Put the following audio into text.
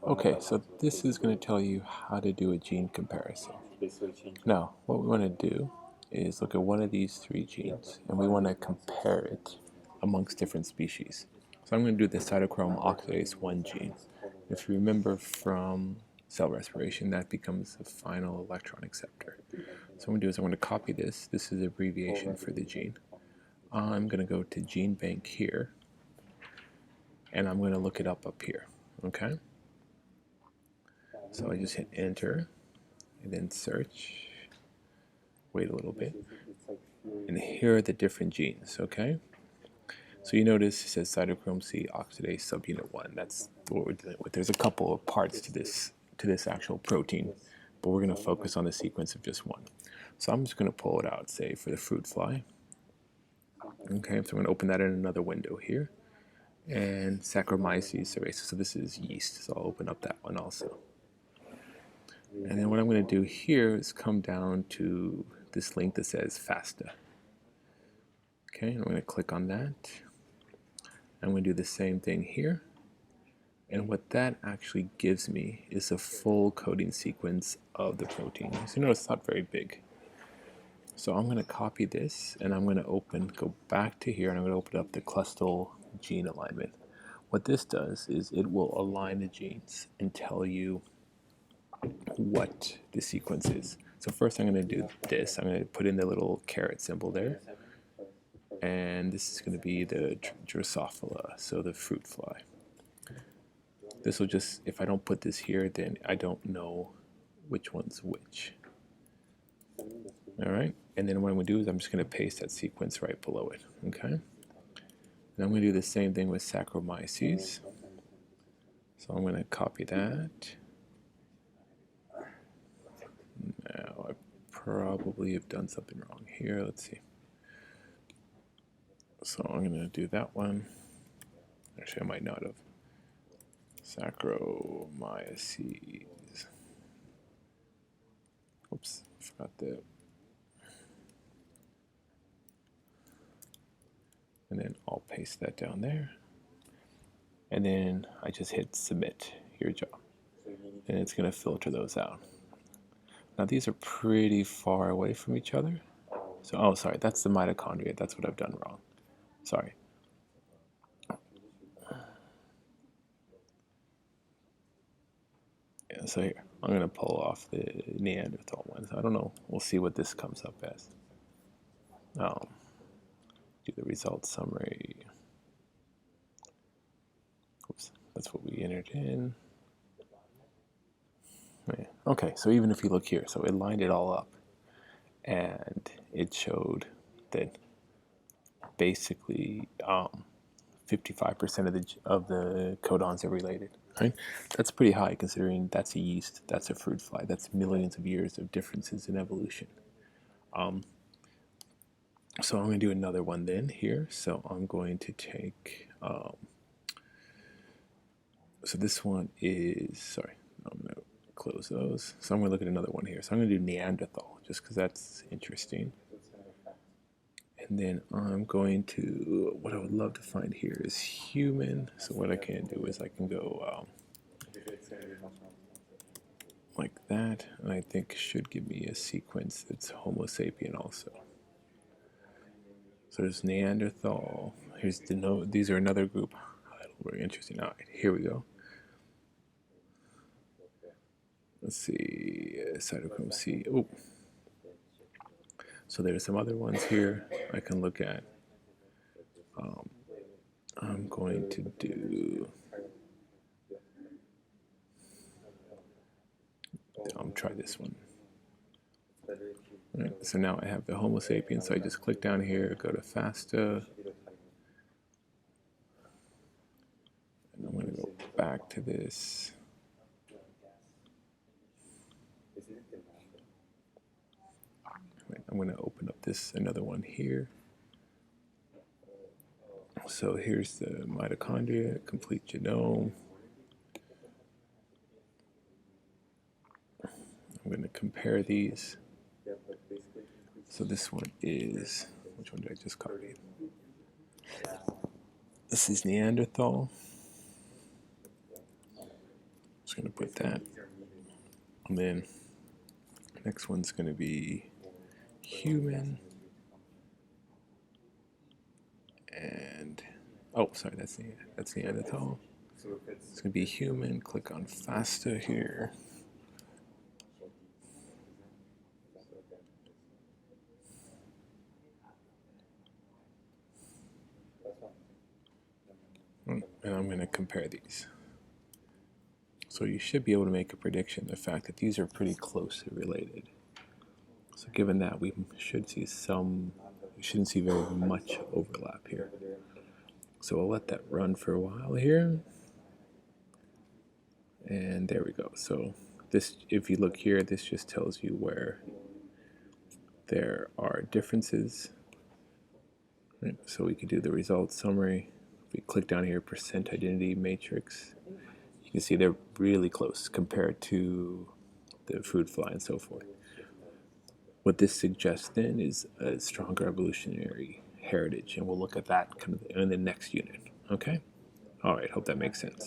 Okay, so this is going to tell you how to do a gene comparison. Now, what we want to do is look at one of these three genes, and we want to compare it amongst different species. So I'm going to do the cytochrome oxidase 1 gene. If you remember from cell respiration, that becomes the final electron acceptor. So what I'm going to do is I'm going to copy this. This is the abbreviation for the gene. I'm going to go to GeneBank here, and I'm going to look it up here, okay? So I just hit enter, and then search, wait a little bit, and here are the different genes, okay? So you notice it says cytochrome C oxidase subunit 1. That's what we're dealing with. There's a couple of parts to this actual protein, but we're going to focus on the sequence of just one. So I'm just going to pull it out, say, for the fruit fly. Okay, so I'm going to open that in another window here. And Saccharomyces cerevisiae, so this is yeast, so I'll open up that one also. And then what I'm going to do here is come down to this link that says FASTA. Okay, I'm going to click on that. I'm going to do the same thing here. And what that actually gives me is a full coding sequence of the protein. So you notice it's not very big. So I'm going to copy this, and I'm going to go back to here, and I'm going to open up the Clustal gene alignment. What this does is it will align the genes and tell you what the sequence is. So first I'm going to do this. I'm going to put in the little caret symbol there. And this is going to be the Drosophila, so the fruit fly. This will just, if I don't put this here, then I don't know which one's which. All right, and then what I'm going to do is I'm just going to paste that sequence right below it, okay? And I'm going to do the same thing with Saccharomyces. So I'm going to copy that. Now I probably have done something wrong here. Let's see. So I'm going to do that one. Actually, I might not have. Saccharomyces. Oops, I forgot that. And then I'll paste that down there. And then I just hit submit your job. And it's going to filter those out. Now these are pretty far away from each other. So, oh, sorry, that's the mitochondria. That's what I've done wrong. Sorry. Yeah, so here, I'm going to pull off the Neanderthal ones. I don't know. We'll see what this comes up as. Do the results summary. Oops, that's what we entered in. Yeah. Okay, so even if you look here, so it lined it all up, and it showed that basically 55% of the codons are related. Right? That's pretty high considering that's a yeast, that's a fruit fly, that's millions of years of differences in evolution. So I'm going to do another one then here. So I'm going to take, so this one is, sorry, I'm going to close those. So I'm going to look at another one here. So I'm going to do Neanderthal just because that's interesting. And then I'm going to, what I would love to find here is human. So what I can do is I can go like that, and I think should give me a sequence that's Homo sapien also. So there's Neanderthal. Here's these are another group. Very interesting. All right, here we go. Let's see, cytochrome C. Oh, so there's some other ones here I can look at. I'm going to do. Try this one. All right, so now I have the Homo sapiens. So I just click down here, go to FASTA. And I'm going to go back to this. Right, I'm going to open up another one here. So here's the mitochondria, complete genome. I'm going to compare these. So this one is, which one did I just copy? This is Neanderthal. Just going to put that. And then next one's going to be human. And, oh, sorry, that's the Neanderthal. It's going to be human. Click on FASTA here. And I'm going to compare these. So you should be able to make a prediction, the fact that these are pretty closely related. So given that, we shouldn't see very much overlap here. So I'll let that run for a while here. And there we go. So this, if you look here, this just tells you where there are differences. Right? So we could do the results summary. If we click down here, percent identity matrix, you can see they're really close compared to the fruit fly and so forth. What this suggests then is a stronger evolutionary heritage, and we'll look at that kind of in the next unit. Okay? All right, hope that makes sense.